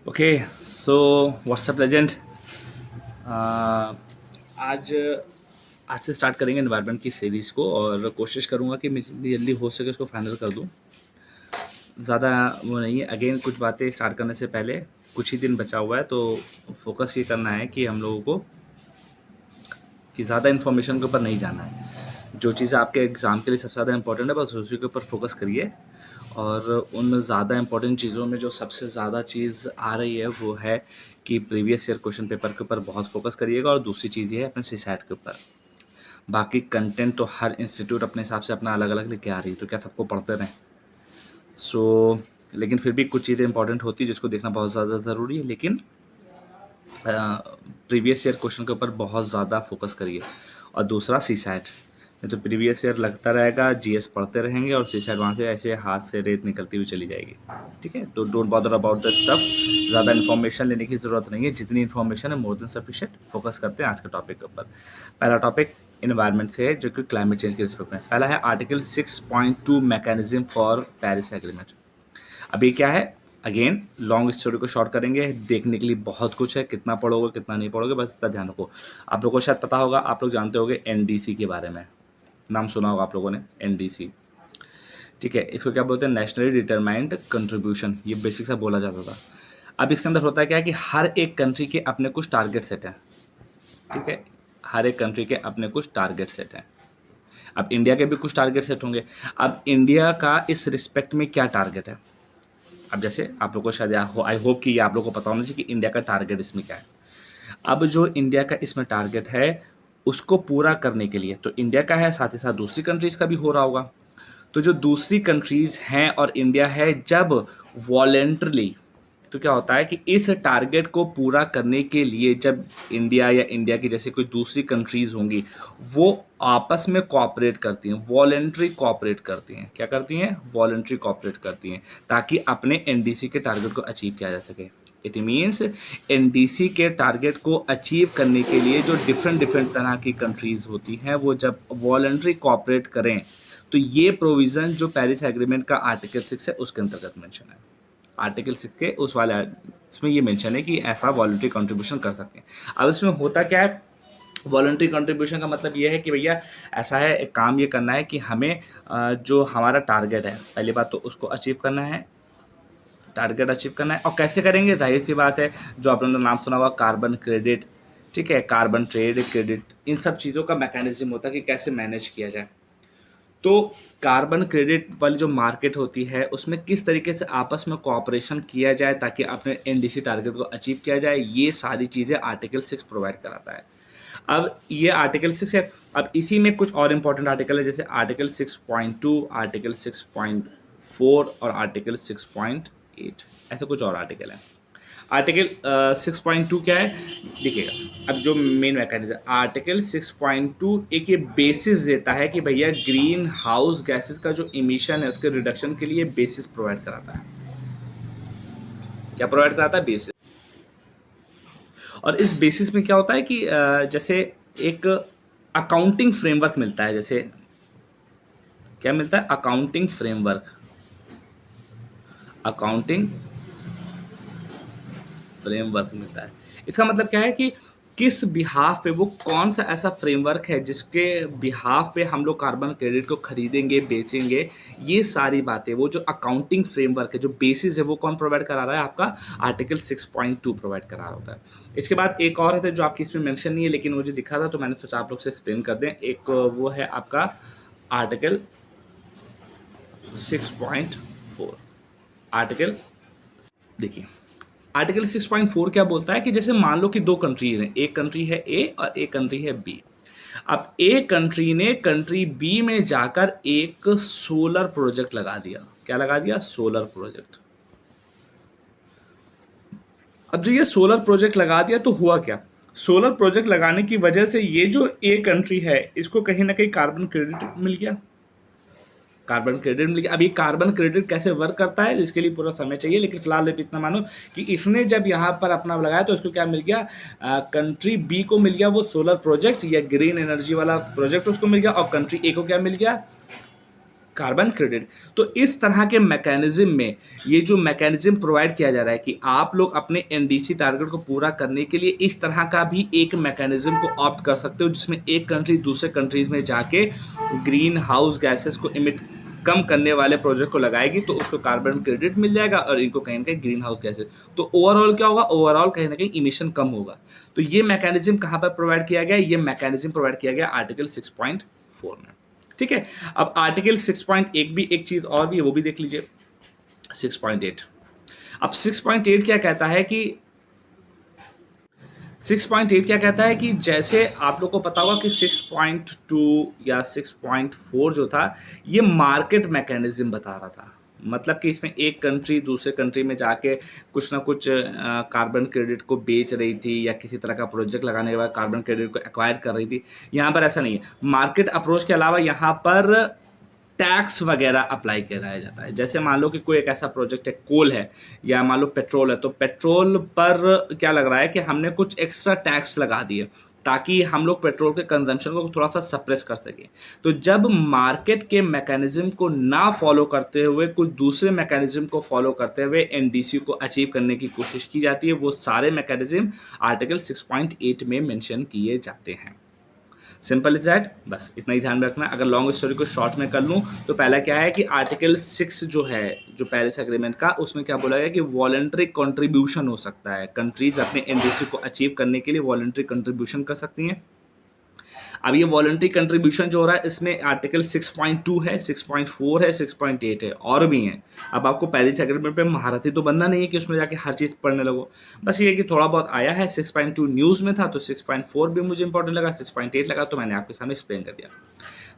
Okay so what's up legend. आज आज से स्टार्ट करेंगे एनवायरनमेंट की सीरीज़ को और कोशिश करूँगा कि मैं जितनी जल्दी हो सके उसको फाइनल कर दूँ। ज़्यादा वो नहीं है। अगेन कुछ बातें स्टार्ट करने से पहले कुछ ही दिन बचा हुआ है, तो फोकस ये करना है कि हम लोगों को कि ज़्यादा इन्फॉर्मेशन के ऊपर नहीं जाना है। जो चीज़ें आपके एग्ज़ाम के लिए सबसे ज़्यादा इंपॉर्टेंट है बस उसी के ऊपर फोकस करिए। और उन ज़्यादा इंपॉर्टेंट चीज़ों में जो सबसे ज़्यादा चीज़ आ रही है वो है कि प्रीवियस ईयर क्वेश्चन पेपर के ऊपर बहुत फोकस करिएगा। और दूसरी चीज़ ये है अपने सीसैट के ऊपर। बाकी कंटेंट तो हर इंस्टीट्यूट अपने हिसाब से अपना अलग अलग लेके आ रही है, तो क्या सबको पढ़ते रहें। लेकिन फिर भी कुछ चीज़ें इंपॉर्टेंट होती है जिसको देखना बहुत ज़्यादा ज़रूरी है। लेकिन प्रीवियस ईयर क्वेश्चन के ऊपर बहुत ज़्यादा फोकस करिए। और दूसरा सीसैट, नहीं तो प्रीवियस ईयर लगता रहेगा, जीएस पढ़ते रहेंगे और सीसैट वहाँ से ऐसे हाथ से रेत निकलती हुई चली जाएगी। ठीक है, तो don't bother about the stuff. ज़्यादा इन्फॉर्मेशन लेने की ज़रूरत नहीं है, जितनी इन्फॉर्मेशन है मोर देन सफिशिएंट। फोकस करते हैं आज के टॉपिक के ऊपर। पहला टॉपिक इन्वायरमेंट से है, जो कि क्लाइमेट चेंज के रिस्पेक्ट में। पहला है article 6.2 mechanism for Paris agreement. अब ये क्या है, अगेन लॉन्ग स्टोरी को शॉर्ट करेंगे। देखने के लिए बहुत कुछ है, कितना पढ़ोगे कितना नहीं पढ़ोगे बस इतना ध्यान रखो। आप लोगों को शायद पता होगा, आप लोग जानते होंगे एनडीसी के बारे में, नाम सुना होगा आप लोगों ने एनडीसी। ठीक है, इसको क्या बोलते हैं, नेशनली डिटरमाइंड कंट्रीब्यूशन। ये बेसिक सा बोला जाता था। अब इसके अंदर होता है क्या है कि हर एक कंट्री के अपने कुछ टारगेट सेट हैं। ठीक है, हर एक कंट्री के अपने कुछ टारगेट सेट हैं। अब इंडिया के भी कुछ टारगेट सेट होंगे। अब इंडिया का इस रिस्पेक्ट में क्या टारगेट है। अब जैसे आप लोग को शायद आई होप कि ये आप लोग को पता होना चाहिए कि इंडिया का टारगेट इसमें क्या है। अब जो इंडिया का इसमें टारगेट है उसको पूरा करने के लिए तो इंडिया का है, साथ ही साथ दूसरी कंट्रीज़ का भी हो रहा होगा। तो जो दूसरी कंट्रीज़ हैं और इंडिया है, जब वॉलेंटरली, तो क्या होता है कि इस टारगेट को पूरा करने के लिए जब इंडिया या इंडिया की जैसे कोई दूसरी कंट्रीज़ होंगी वो आपस में कोऑपरेट करती हैं, वॉलेंट्री कोऑपरेट करती हैं। क्या करती हैं, वॉलेंट्री कोऑपरेट करती हैं, ताकि अपने एनडीसी के टारगेट को अचीव किया जा सके। इट मीन्स एनडीसी के टारगेट को अचीव करने के लिए जो डिफरेंट डिफरेंट तरह की कंट्रीज़ होती हैं वो जब वॉलेंट्री कोऑपरेट करें तो ये प्रोविज़न जो पेरिस एग्रीमेंट का आर्टिकल 6 है उसके अंतर्गत मेंशन है। आर्टिकल 6 के उस वाले इसमें ये मेंशन है कि ऐसा वॉलंटरी कंट्रीब्यूशन कर सकते हैं। अब इसमें होता क्या है, वॉलंटरी कंट्रीब्यूशन का मतलब ये है कि भैया ऐसा है, एक काम ये करना है कि हमें जो हमारा टारगेट है, पहली बात तो उसको अचीव करना है, टारगेट अचीव करना है। और कैसे करेंगे, जाहिर सी बात है, जो आप लोगों ने नाम सुना हुआ कार्बन क्रेडिट, ठीक है, कार्बन ट्रेड क्रेडिट, इन सब चीज़ों का मैकेनिज्म होता है कि कैसे मैनेज किया जाए। तो कार्बन क्रेडिट वाली जो मार्केट होती है उसमें किस तरीके से आपस में कोऑपरेशन किया जाए ताकि अपने एनडीसी टारगेट को अचीव किया जाए, ये सारी चीज़ें आर्टिकल 6 प्रोवाइड कराता है। अब ये आर्टिकल 6 है। अब इसी में कुछ और इम्पोर्टेंट आर्टिकल है, जैसे आर्टिकल 6.2, आर्टिकल 6.4 और आर्टिकल 6.8, ऐसे कुछ और आर्टिकल हैं। आर्टिकल 6.2 क्या है, देखिएगा। अब जो मेन मैकेनिज्म, आर्टिकल 6.2 एक ये बेसिस देता है कि भैया ग्रीन हाउस गैसेस का जो इमिशन है उसके रिडक्शन के लिए बेसिस प्रोवाइड कराता है। क्या प्रोवाइड कराता है, बेसिस। और इस बेसिस में क्या होता है कि जैसे एक अकाउंटिंग फ्रेमवर्क मिलता है। जैसे क्या मिलता है, अकाउंटिंग फ्रेमवर्क, अकाउंटिंग फ्रेमवर्क मिलता है। इसका मतलब क्या है कि किस बिहाफ पे, वो कौन सा ऐसा फ्रेमवर्क है जिसके बिहाफ पे हम लोग कार्बन क्रेडिट को खरीदेंगे बेचेंगे, ये सारी बातें, वो जो अकाउंटिंग फ्रेमवर्क है, जो बेसिस है, वो कौन प्रोवाइड करा रहा है, आपका आर्टिकल 6.2 प्रोवाइड करा रहा होता है। इसके बाद एक और है जो आपकी इसमें मेंशन नहीं है लेकिन मुझे दिखा था तो मैंने सोचा आप लोग से एक्सप्लेन कर दें। एक वो है आपका आर्टिकल 6.4। आर्टिकल, देखिए आर्टिकल 6.4 क्या बोलता है कि जैसे मान लो कि दो कंट्री हैं, एक कंट्री है ए और एक कंट्री है बी। अब ए कंट्री ने कंट्री बी में जाकर एक सोलर प्रोजेक्ट लगा दिया। क्या लगा दिया, सोलर प्रोजेक्ट। अब जो ये सोलर प्रोजेक्ट लगा दिया तो हुआ क्या, सोलर प्रोजेक्ट लगाने की वजह से ये जो ए कंट्री है इसको कहीं ना कहीं कार्बन क्रेडिट मिल गया, कार्बन क्रेडिट मिल गया। अब ये कार्बन क्रेडिट कैसे वर्क करता है इसके लिए पूरा समय चाहिए, लेकिन फिलहाल इतना मानो कि इसने जब यहाँ पर अपना लगाया तो इसको क्या मिल गया, कंट्री बी को मिल गया वो सोलर प्रोजेक्ट या ग्रीन एनर्जी वाला प्रोजेक्ट उसको मिल गया, और कंट्री ए को क्या मिल गया, कार्बन क्रेडिट। तो इस तरह के मैकेनिज्म में ये जो मैकेनिज्म प्रोवाइड किया जा रहा है कि आप लोग अपने एनडीसी टारगेट को पूरा करने के लिए इस तरह का भी एक मैकेनिज्म को ऑप्ट कर सकते हो, जिसमें एक कंट्री दूसरे कंट्रीज में जाके ग्रीन हाउस गैसेस को इमिट कम करने वाले प्रोजेक्ट को लगाएगी, तो उसको कार्बन क्रेडिट मिल जाएगा और इनको कहीं ना कहीं ग्रीन हाउस गैसेस। तो ओवरऑल क्या होगा, ओवरऑल कहीं ना कहीं इमिशन कम होगा। तो ये मैकेनिज्म कहाँ पर प्रोवाइड किया गया, ये मैकेनिज्म प्रोवाइड किया गया आर्टिकल 6.4 में। ठीक है, अब आर्टिकल 6.1 भी एक चीज और भी है, वो भी देख लीजिए। 6.8, अब 6.8 क्या कहता है कि 6.8 क्या कहता है कि जैसे आप लोग को पता होगा कि 6.2 या 6.4 जो था ये मार्केट मैकेनिज्म बता रहा था। मतलब कि इसमें एक कंट्री दूसरे कंट्री में जाके कुछ ना कुछ कार्बन क्रेडिट को बेच रही थी या किसी तरह का प्रोजेक्ट लगाने के बाद कार्बन क्रेडिट को एक्वायर कर रही थी। यहाँ पर ऐसा नहीं है। मार्केट अप्रोच के अलावा यहाँ पर टैक्स वगैरह अप्लाई कराया जाता है। जैसे मान लो कि कोई एक ऐसा प्रोजेक्ट है, कोल है या मान लो पेट्रोल है, तो पेट्रोल पर क्या लग रहा है कि हमने कुछ एक्स्ट्रा टैक्स लगा दिए ताकि हम लोग पेट्रोल के कंजम्पशन को थोड़ा सा सप्रेस कर सकें। तो जब मार्केट के मैकेनिज्म को ना फॉलो करते हुए कुछ दूसरे मैकेनिज्म को फॉलो करते हुए एनडीसी को अचीव करने की कोशिश की जाती है, वो सारे मैकेनिज्म आर्टिकल 6.8 में मेंशन किए जाते हैं। सिंपल इज दैट, बस इतना ही ध्यान में रखना। अगर लॉन्ग स्टोरी को शॉर्ट में कर लूँ तो पहला क्या है कि आर्टिकल 6 जो है जो पेरिस एग्रीमेंट का, उसमें क्या बोला गया कि वॉलंटरी कंट्रीब्यूशन हो सकता है। कंट्रीज अपने एनडीसी को अचीव करने के लिए वॉलंटरी कंट्रीब्यूशन कर सकती हैं। अब ये वॉलंटरी कंट्रीब्यूशन जो हो रहा है इसमें आर्टिकल 6.2 है, 6.4 है, 6.8 है और भी हैं। अब आपको पेरिस एग्रीमेंट पे महारथी तो बनना नहीं है कि उसमें जाके हर चीज़ पढ़ने लगो। बस ये कि थोड़ा बहुत आया है। 6.2 न्यूज़ में था तो 6.4 भी मुझे इंपॉर्टेंट लगा, 6.8 लगा तो मैंने आपके सामने एक्सप्लेन कर दिया।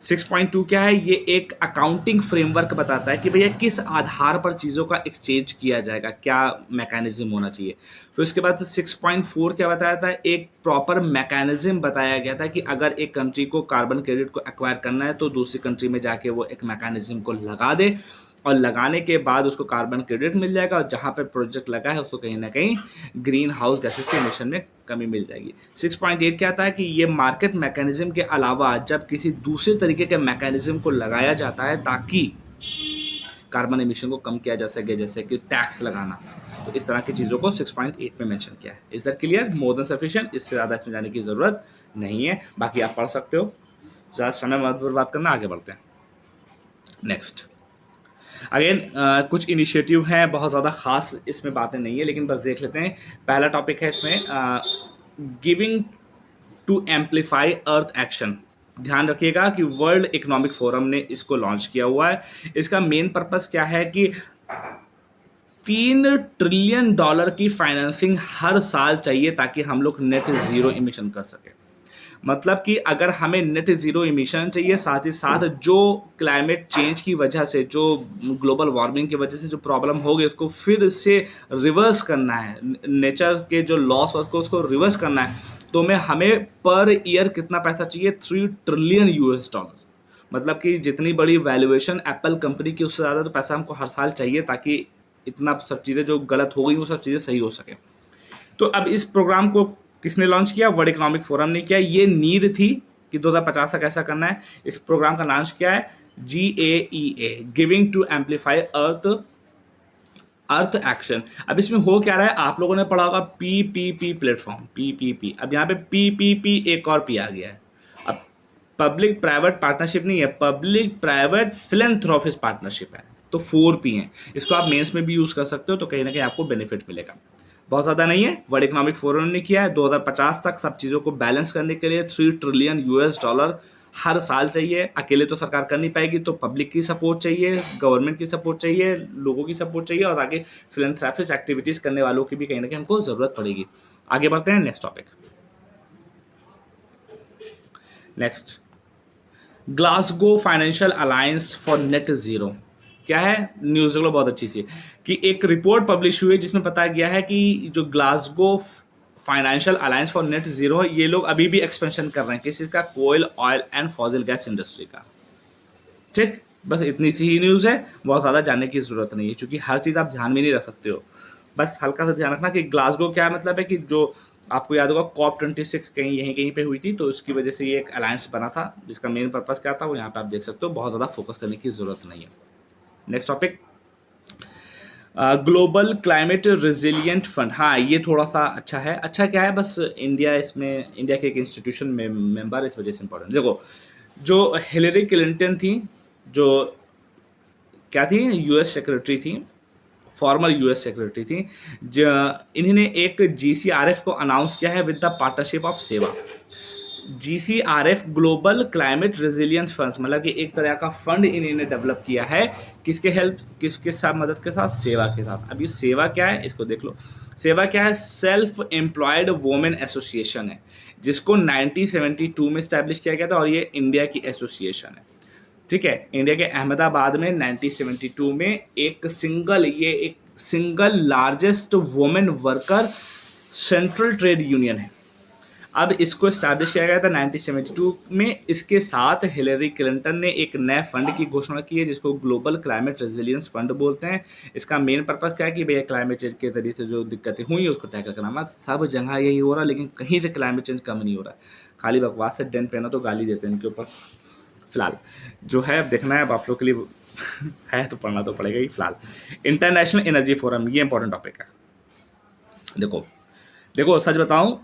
6.2 क्या है, ये एक अकाउंटिंग फ्रेमवर्क बताता है कि भैया किस आधार पर चीज़ों का एक्सचेंज किया जाएगा, क्या मैकेनिज्म होना चाहिए। फिर उसके बाद 6.4 क्या बताया था, एक प्रॉपर मैकेनिज्म बताया गया था कि अगर एक कंट्री को कार्बन क्रेडिट को एक्वायर करना है तो दूसरी कंट्री में जाके वो एक मैकेनिज्म को लगा दे और लगाने के बाद उसको कार्बन क्रेडिट मिल जाएगा और जहाँ पे प्रोजेक्ट लगा है उसको कहीं ना कहीं ग्रीन हाउस गैसेस के एमिशन में कमी मिल जाएगी। 6.8 क्या आता है कि ये मार्केट मैकेनिज्म के अलावा जब किसी दूसरे तरीके के मैकेनिज्म को लगाया जाता है ताकि कार्बन एमिशन को कम किया जा सके, जैसे कि टैक्स लगाना, तो इस तरह की चीज़ों को 6.8 में मेंशन किया है। Is that clear? More than sufficient, इससे ज़्यादा इसमें जाने की ज़रूरत नहीं है। बाकी आप पढ़ सकते हो, ज़्यादा समय मत बर्बाद करना। आगे बढ़ते हैं नेक्स्ट। अगेन कुछ इनिशिएटिव हैं, बहुत ज़्यादा खास इसमें बातें नहीं है लेकिन बस देख लेते हैं। पहला टॉपिक है इसमें giving to amplify earth action. ध्यान रखिएगा कि वर्ल्ड इकोनॉमिक फोरम ने इसको लॉन्च किया हुआ है। इसका मेन पर्पस क्या है कि $3 ट्रिलियन की फाइनेंसिंग हर साल चाहिए ताकि हम लोग नेट ज़ीरो इमिशन कर सकें। मतलब कि अगर हमें नेट ज़ीरो इमिशन चाहिए, साथ ही साथ जो क्लाइमेट चेंज की वजह से, जो ग्लोबल वार्मिंग की वजह से जो प्रॉब्लम हो गई उसको फिर से रिवर्स करना है, नेचर के जो लॉस उसको रिवर्स करना है, तो हमें पर ईयर कितना पैसा चाहिए, $3 ट्रिलियन। मतलब कि जितनी बड़ी वैल्यूएशन एप्पल कंपनी की उससे ज़्यादा तो पैसा हमको हर साल चाहिए ताकि इतना सब चीज़ें जो गलत हो गई वो सब चीज़ें सही हो सके। तो अब इस प्रोग्राम को किसने लॉन्च किया? वर्ल्ड इकोनॉमिक फोरम ने किया। ये नीड थी कि 2050 तक ऐसा करना है। इस प्रोग्राम का लॉन्च किया है GAEA, giving to amplify earth action. अब इसमें हो क्या रहा है, आप लोगों ने पढ़ा होगा PPP प्लेटफॉर्म, PPP। अब यहाँ पे PPP एक और P आ गया है। अब पब्लिक प्राइवेट पार्टनरशिप नहीं है, पब्लिक प्राइवेट फिलैंथ्रोपिस्ट पार्टनरशिप है। तो 4P हैं। इसको आप मेंस में भी यूज़ कर सकते हो, तो कहीं ना कहीं आपको बेनिफिट मिलेगा। बहुत ज़्यादा नहीं है। वर्ल्ड इकोनॉमिक फोरम ने किया है 2050 तक सब चीज़ों को बैलेंस करने के लिए $3 ट्रिलियन हर साल चाहिए। अकेले तो सरकार कर नहीं पाएगी, तो पब्लिक की सपोर्ट चाहिए, गवर्नमेंट की सपोर्ट चाहिए, लोगों की सपोर्ट चाहिए और आगे फिलैंथ्रोपिस्ट एक्टिविटीज़ करने वालों की भी कहीं ना कहीं हमको ज़रूरत पड़ेगी। आगे बढ़ते हैं next topic. Next, Glasgow financial alliance for net zero. क्या है? न्यूज़ को बहुत अच्छी सी कि एक रिपोर्ट पब्लिश हुई है जिसमें बताया गया है कि जो Glasgow financial alliance for net zero है, ये लोग अभी भी एक्सपेंशन कर रहे हैं किसी का, कोयल, oil and fossil gas industry का। ठीक, बस इतनी सी ही न्यूज़ है, बहुत ज़्यादा जानने की ज़रूरत नहीं है क्योंकि हर चीज़ आप ध्यान में नहीं रख सकते हो। बस हल्का सा ध्यान रखना कि ग्लासगो क्या मतलब है कि जो आपको याद होगा COP26 कहीं यहीं कहीं पे हुई थी, तो उसकी वजह से ये एक अलायंस बना था जिसका मेन पर्पस क्या था वो यहाँ पे आप देख सकते हो, बहुत ज़्यादा फोकस करने की ज़रूरत नहीं है। Next topic, global climate resilient fund. हाँ, ये थोड़ा सा अच्छा है। अच्छा क्या है, बस इंडिया इसमें, इंडिया के एक इंस्टीट्यूशन में मेंबर, इस वजह से इंपॉर्टेंट। देखो, जो हिलरी क्लिंटन थी, जो क्या थी, यूएस सेक्रेटरी थी, फॉर्मर यूएस सेक्रेटरी थी, इन्होंने एक जीसीआरएफ को अनाउंस किया है विद द पार्टनरशिप ऑफ सेवा। जीसीआरएफ ग्लोबल क्लाइमेट रेजिलियंस फंड्स, मतलब कि एक तरह का फंड इन्होंने डेवलप किया है, किसके हेल्प, किसके साथ मदद के साथ, सेवा के साथ। अब ये सेवा क्या है, इसको देख लो। सेवा क्या है, सेल्फ एम्प्लॉयड वुमेन एसोसिएशन है, जिसको 1972 में स्टैब्लिश किया गया था, और ये इंडिया की एसोसिएशन है। ठीक है, इंडिया के अहमदाबाद में 1972 में एक single largest women worker central trade union है। अब इसको स्टैब्लिश किया गया था 1972 में। इसके साथ हिलरी क्लिंटन ने एक नए फंड की घोषणा की है, जिसको ग्लोबल क्लाइमेट रेजिलियंस फंड बोलते हैं। इसका मेन पर्पस क्या है कि भैया क्लाइमेट चेंज के जरिए से जो दिक्कतें हुई उसको टैकल करना। सब जगह यही हो रहा है, लेकिन कहीं से क्लाइमेट चेंज कम नहीं हो रहा है। खाली बकवास से डेंट पहना तो गाली देते हैं इनके ऊपर। फिलहाल जो है, अब देखना है, अब आप लोग के लिए है तो पढ़ना तो पड़ेगा ही। फिलहाल इंटरनेशनल एनर्जी फोरम, ये इंपॉर्टेंट टॉपिक है। देखो सच बताऊं,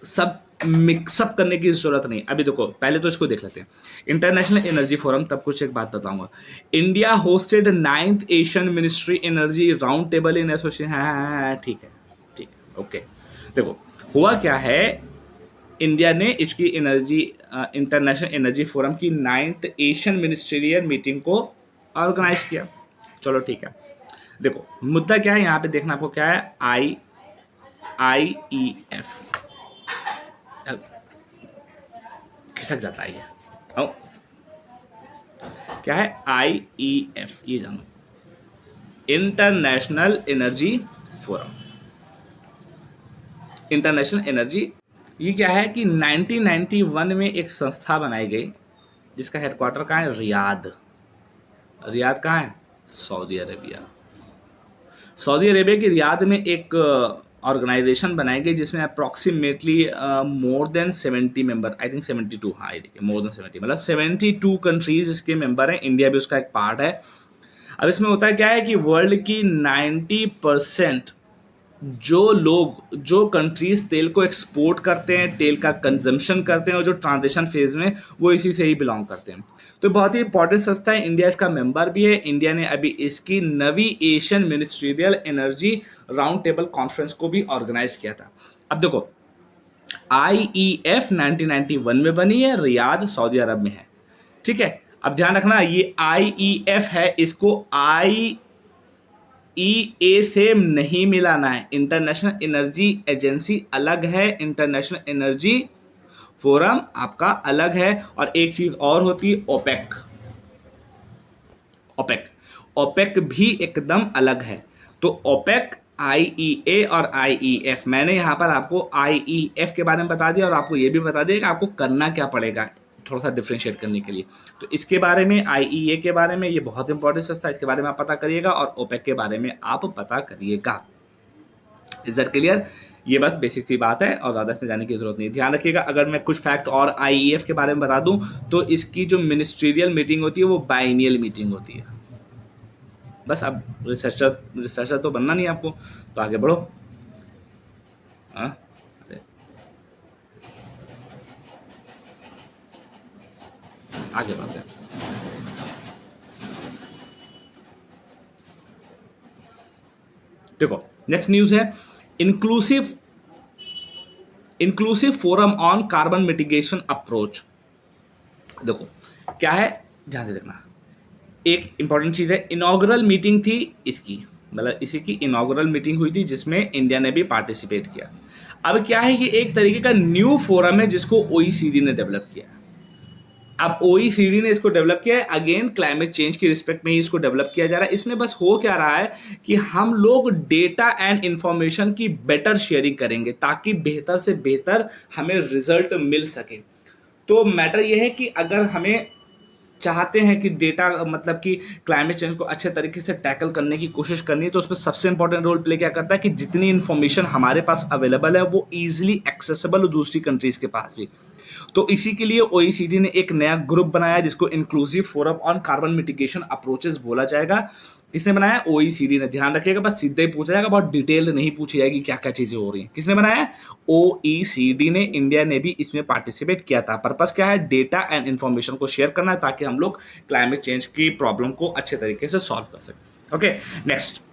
सब मिक्सअप करने की जरूरत नहीं। अभी देखो, पहले तो इसको देख लेते हैं, इंटरनेशनल एनर्जी फोरम। तब कुछ एक बात बताऊंगा। India hosted 9th Asian ministry energy round table in association. हाँ, ठीक है, ओके। देखो, हुआ क्या है, इंडिया ने इसकी एनर्जी इंटरनेशनल एनर्जी फोरम की 9th एशियन मिनिस्ट्रियल मीटिंग को ऑर्गेनाइज किया। चलो ठीक है। देखो, मुद्दा क्या है यहाँ पे, देखना आपको क्या है, IEF खिसक जाता है ये। क्या है IEF, ये जानो, international energy forum. International energy, ये क्या है कि 1991 में एक संस्था बनाई गई, जिसका हेडक्वार्टर कहाँ है, रियाद। रियाद कहाँ है, सऊदी अरेबिया। सऊदी अरेबिया की रियाद में एक ऑर्गेनाइजेशन बनाई गई, जिसमें approximately more than 70 member, I think 72, हाँ ये देखिए, मोर देन 70, मतलब 72 कंट्रीज इसके मेंबर हैं। इंडिया भी उसका एक पार्ट है। अब इसमें होता है क्या है कि वर्ल्ड की 90% जो कंट्रीज तेल को एक्सपोर्ट करते हैं, तेल का कंजम्पशन करते हैं, और जो ट्रांजिशन फेज में, वो इसी से ही बिलोंग करते हैं। तो बहुत ही इंपॉर्टेंट संस्था है, इंडिया इसका मेंबर भी है। इंडिया ने अभी इसकी नवी Asian ministerial energy round table conference को भी ऑर्गेनाइज किया था। अब देखो, IEF 1991 में बनी है, रियाद सऊदी अरब में है। ठीक है, अब ध्यान रखना, ये IEF है, इसको IEA से नहीं मिलाना है। इंटरनेशनल एनर्जी एजेंसी अलग है, इंटरनेशनल एनर्जी फोरम आपका अलग है। और एक चीज और होती है, ओपेक भी एकदम अलग है। तो ओपेक, IEA और IEF, मैंने यहाँ पर आपको IEF के बारे में बता दिया, और आपको ये भी बता दिया कि आपको करना क्या पड़ेगा थोड़ा सा डिफ्रेंशिएट करने के लिए। तो इसके बारे में, IEA के बारे में, ये बहुत इंपॉर्टेंट संस्था है, इसके बारे में आप पता करिएगा, और ओपेक के बारे में आप पता करिएगा। Is that clear? ये बस बेसिक सी बात है, और ज़्यादा इसमें जाने की जरूरत नहीं। ध्यान रखिएगा, अगर मैं कुछ फैक्ट और IEF के बारे में बता दूं, तो इसकी जो मिनिस्ट्रियल मीटिंग होती है वो बाइनियल मीटिंग होती है। बस, अब रिसर्चर तो बनना नहीं आपको, तो आगे बढ़ो। आगे बढ़ते हैं। देखो, नेक्स्ट न्यूज है, inclusive forum on carbon mitigation approach. देखो क्या है, ध्यान से देखना। एक इंपॉर्टेंट चीज है, इनॉग्रल मीटिंग थी इसकी, मतलब इसी की इनॉग्रल मीटिंग हुई थी, जिसमें इंडिया ने भी पार्टिसिपेट किया। अब क्या है, ये एक तरीके का न्यू फोरम है, जिसको OECD ने डेवलप किया। अब OECD ने इसको डेवलप किया है, अगेन क्लाइमेट चेंज की रिस्पेक्ट में ही इसको डेवलप किया जा रहा है। इसमें बस हो क्या रहा है कि हम लोग डेटा एंड इंफॉर्मेशन की बेटर शेयरिंग करेंगे, ताकि बेहतर से बेहतर हमें रिजल्ट मिल सके। तो मैटर यह है कि अगर हमें चाहते हैं कि डेटा मतलब कि क्लाइमेट चेंज को अच्छे तरीके से टैकल करने की कोशिश करनी है, तो उसमें सबसे इंपॉर्टेंट रोल प्ले क्या करता है कि जितनी इन्फॉर्मेशन हमारे पास अवेलेबल है वो ईजिली एक्सेसिबल हो दूसरी कंट्रीज़ के पास भी। तो इसी के लिए OECD ने एक नया ग्रुप बनाया जिसको inclusive forum on carbon mitigation approaches बोला जाएगा। किसने बनाया? OECD ने। ध्यान रखिएगा, बस सीधे ही पूछा जाएगा, बहुत डिटेल नहीं पूछी जाएगी क्या क्या चीज़ें हो रही हैं। किसने बनाया? OECD ने। इंडिया ने भी इसमें पार्टिसिपेट किया था। पर्पस क्या है? डेटा एंड इन्फॉर्मेशन को शेयर करना है ताकि हम लोग क्लाइमेट चेंज की प्रॉब्लम को अच्छे तरीके से सॉल्व कर सकें। ओके, नेक्स्ट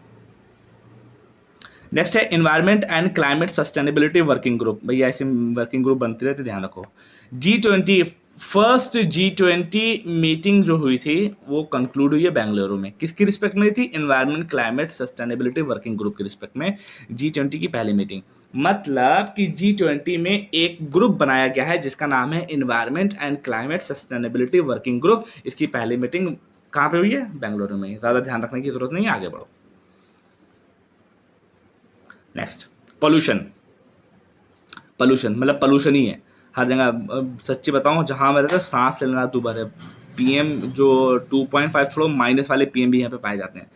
है environment and climate sustainability working group. भैया ऐसे वर्किंग ग्रुप बनती रहती, ध्यान रखो। G20 फर्स्ट G20 मीटिंग जो हुई थी वो कंक्लूड हुई है बेंगलुरु में। किसकी रिस्पेक्ट में थी? Environment climate sustainability working group की रिस्पेक्ट में G20 की पहली मीटिंग। मतलब कि G20 में एक ग्रुप बनाया गया है जिसका नाम है environment and climate sustainability working group. इसकी पहली मीटिंग कहाँ पे हुई है? बेंगलुरु में। ज़्यादा ध्यान रखने की जरूरत नहीं है, आगे बढ़ो। Next, pollution. पोल्यूशन मतलब पोल्यूशन ही है हर जगह। सच्ची बताऊं, जहां मैं रहता हूं सांस लेना दूभर है। PM जो 2.5 छोड़ो, माइनस वाले PM भी यहाँ पे पाए जाते हैं।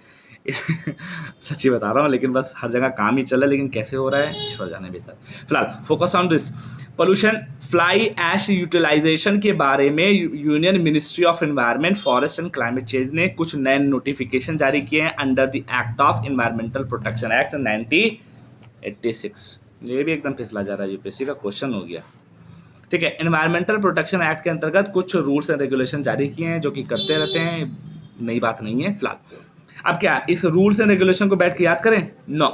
सच्ची बता रहा हूँ, लेकिन बस हर जगह काम ही चल रहा है, लेकिन कैसे हो रहा है ईश्वर जाने भीतर। फिलहाल focus on this pollution. Fly ash utilisation के बारे में union ministry of environment, forest and climate change ने कुछ नए नोटिफिकेशन जारी किए हैं under the act of environmental protection act 1986। ये भी एकदम फिसला जा रहा है, यूपीएससी का क्वेश्चन हो गया। ठीक है, एनवायरमेंटल प्रोटेक्शन एक्ट के अंतर्गत कुछ रूल्स एंड रेगुलेशन जारी किए हैं जो कि करते रहते हैं, नई बात नहीं है फिलहाल। अब क्या इस रूल्स एंड रेगुलेशन को बैठ के याद करें? नो,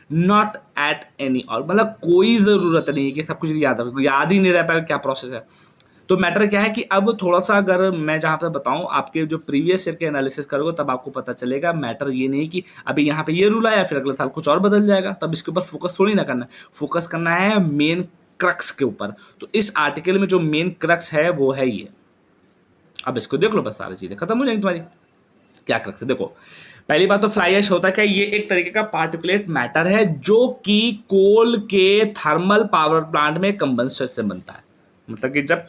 नॉट एट एनी और, मतलब कोई ज़रूरत नहीं है कि सब कुछ याद ही नहीं रह पाएगा क्या प्रोसेस है। तो मैटर क्या है कि अब थोड़ा सा अगर मैं जहाँ पर बताऊँ, आपके जो प्रीवियस ईयर के एनालिसिस करोगे तब आपको पता चलेगा। मैटर ये नहीं कि अभी यहाँ पे ये रूल आया फिर अगले साल कुछ और बदल जाएगा, तब इसके ऊपर फोकस थोड़ी ना करना है। फोकस करना है मेन क्रक्स के ऊपर। तो इस आर्टिकल में जो मेन क्रक्स है वो है ये। अब इसको देख लो, बस सारी चीज़ें खत्म हो जाएंगी तुम्हारी। क्या क्रक्स है? देखो, पहली बात तो फ्लाई ऐश होता क्या? ये एक तरीके का पार्टिकुलेट मैटर है जो कि कोल के थर्मल पावर प्लांट में कंबस्शन से बनता है। मतलब कि जब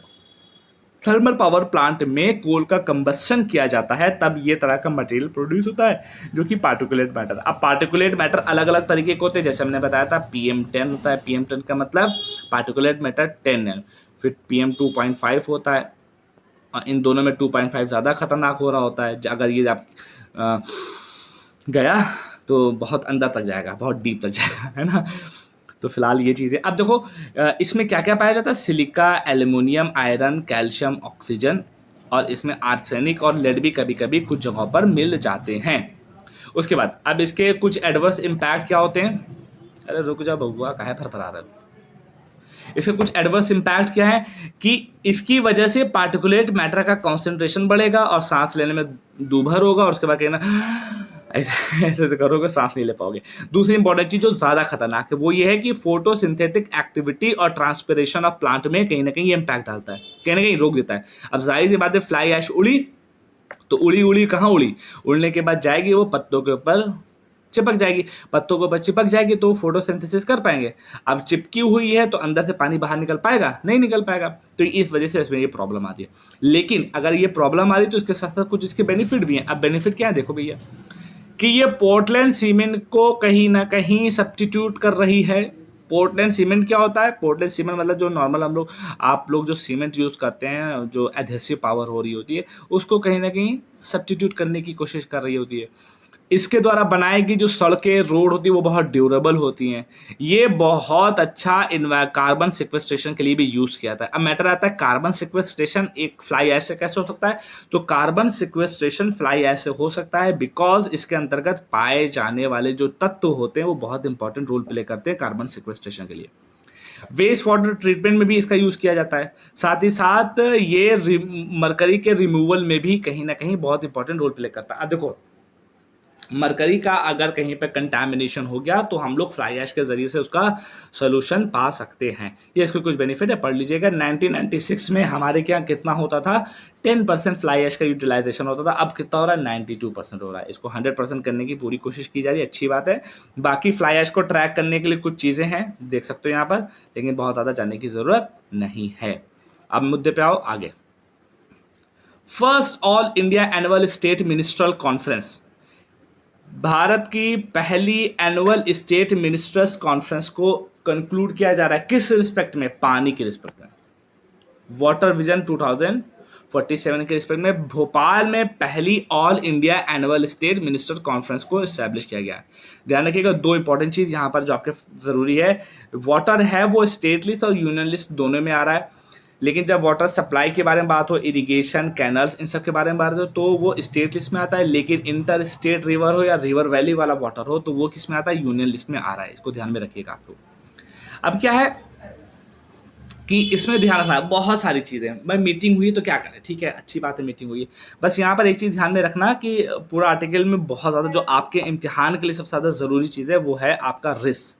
थर्मल पावर प्लांट में कोल का कंबस्शन किया जाता है तब ये तरह का मटेरियल प्रोड्यूस होता है जो कि पार्टिकुलेट मैटर। अब पार्टिकुलेट मैटर अलग अलग तरीके के होते हैं, जैसे हमने बताया था PM10 होता है। PM10 का मतलब पार्टिकुलेट मैटर 10 है। फिर PM2.5 होता है। इन दोनों में 2.5 ज़्यादा खतरनाक हो रहा होता है। अगर ये आप गया तो बहुत अंदर तक जाएगा, बहुत डीप तक जाएगा, है ना। तो फिलहाल ये चीज़ें। अब देखो इसमें क्या क्या पाया जाता है? Silica, aluminium, iron, calcium, oxygen, और इसमें आर्सेनिक और लेड भी कभी कभी कुछ जगहों पर मिल जाते हैं। उसके बाद अब इसके कुछ एडवर्स इम्पैक्ट क्या होते हैं? अरे रुक जाओ बबुआ, काहे फरफरा रहा है? इसके कुछ एडवर्स इम्पैक्ट क्या है कि इसकी वजह से पार्टिकुलेट मैटर का कॉन्सेंट्रेशन बढ़ेगा और सांस लेने में दूभर होगा, और उसके बाद कहना ऐसे ऐसे करोगे सांस नहीं ले पाओगे। दूसरी इंपॉर्टेंट चीज जो ज्यादा खतरनाक है वो ये है कि फोटोसिंथेटिक एक्टिविटी और ट्रांसपिरेशन ऑफ प्लांट में कहीं ना कहीं इम्पैक्ट डालता है, कहीं ना कहीं रोक देता है। अब जाहिर सी बात है, फ्लाई ऐश उड़ी तो उड़ी उड़ी कहाँ उड़ी? उड़ने के बाद जाएगी वो पत्तों के ऊपर चिपक जाएगी। पत्तों के ऊपर चिपक जाएगी तो फोटोसिंथेसिस कर पाएंगे। अब चिपकी हुई है तो अंदर से पानी बाहर निकल पाएगा? नहीं निकल पाएगा। तो इस वजह से इसमें ये प्रॉब्लम आती है। लेकिन अगर ये प्रॉब्लम आ रही तो इसके साथ साथ कुछ इसके बेनिफिट भी हैं। अब बेनिफिट क्या है देखो भैया, कि ये पोर्टलैंड सीमेंट को कहीं ना कहीं सब्स्टिट्यूट कर रही है। पोर्टलैंड सीमेंट क्या होता है? पोर्टलैंड सीमेंट मतलब जो नॉर्मल आप लोग जो सीमेंट यूज़ करते हैं, जो एडहेसिव पावर हो रही होती है, उसको कहीं ना कहीं सब्स्टिट्यूट करने की कोशिश कर रही होती है। इसके द्वारा बनाई गई जो सड़कें, रोड होती है वो बहुत ड्यूरेबल होती हैं। ये बहुत अच्छा कार्बन सिक्वेस्ट्रेशन के लिए भी यूज़ किया था। अब मैटर आता है कार्बन सिक्वेस्ट्रेशन एक फ्लाई ऐश से कैसे हो सकता है? तो कार्बन सिक्वेस्ट्रेशन फ्लाई ऐश से हो सकता है बिकॉज इसके अंतर्गत पाए जाने वाले जो तत्व होते हैं वो बहुत इंपॉर्टेंट रोल प्ले करते हैं कार्बन सिक्वेस्ट्रेशन के लिए। वेस्ट वाटर ट्रीटमेंट में भी इसका यूज़ किया जाता है। साथ ही साथ ये मरकरी के रिमूवल में भी कहीं ना कहीं बहुत इंपॉर्टेंट रोल प्ले करता है। अब देखो, मरकरी का अगर कहीं पे कंटामिनेशन हो गया तो हम लोग फ्लाई ऐश के जरिए से उसका सोल्यूशन पा सकते हैं। ये इसके कुछ बेनिफिट है, पढ़ लीजिएगा। 1996 में हमारे क्या कितना होता था? 10% फ्लाई ऐश का यूटिलाइजेशन होता था। अब कितना हो रहा है? 92% हो रहा है। इसको 100% करने की पूरी कोशिश की जा रही है, अच्छी बात है। बाकी फ्लाई ऐश को ट्रैक करने के लिए कुछ चीज़ें हैं, देख सकते हो यहाँ पर, लेकिन बहुत ज़्यादा जानने की ज़रूरत नहीं है। अब मुद्दे पे आओ आगे। First all India annual state minstrel conference, Bharat की पहली एनुअल स्टेट मिनिस्टर्स कॉन्फ्रेंस को कंक्लूड किया जा रहा है किस रिस्पेक्ट में? पानी के रिस्पेक्ट में, वाटर विजन 2047 के रिस्पेक्ट में भोपाल में पहली all India annual state minister conference को एस्टैब्लिश किया गया है। ध्यान रखिएगा दो इंपॉर्टेंट चीज यहाँ पर जो आपके जरूरी है, वाटर है वो स्टेट लिस्ट और यूनियन लिस्ट दोनों में आ रहा है, लेकिन जब वाटर सप्लाई के बारे में बात हो, इरिगेशन, कैनल्स, इन सब के बारे में बात हो तो वो स्टेट लिस्ट में आता है, लेकिन इंटर स्टेट रिवर हो या रिवर वैली वाला वाटर हो तो वो किस में आता है? यूनियन लिस्ट में आ रहा है। इसको ध्यान में रखिएगा आप लोग। अब क्या है कि इसमें ध्यान रखना है, बहुत सारी चीज़ें, भाई मीटिंग हुई तो क्या करें, ठीक है, अच्छी बात है मीटिंग हुई है, बस यहाँ पर एक चीज़ ध्यान में रखना कि पूरा आर्टिकल में बहुत ज़्यादा जो आपके इम्तिहान के लिए सबसे ज़्यादा ज़रूरी चीज़ है वो है आपका रिस,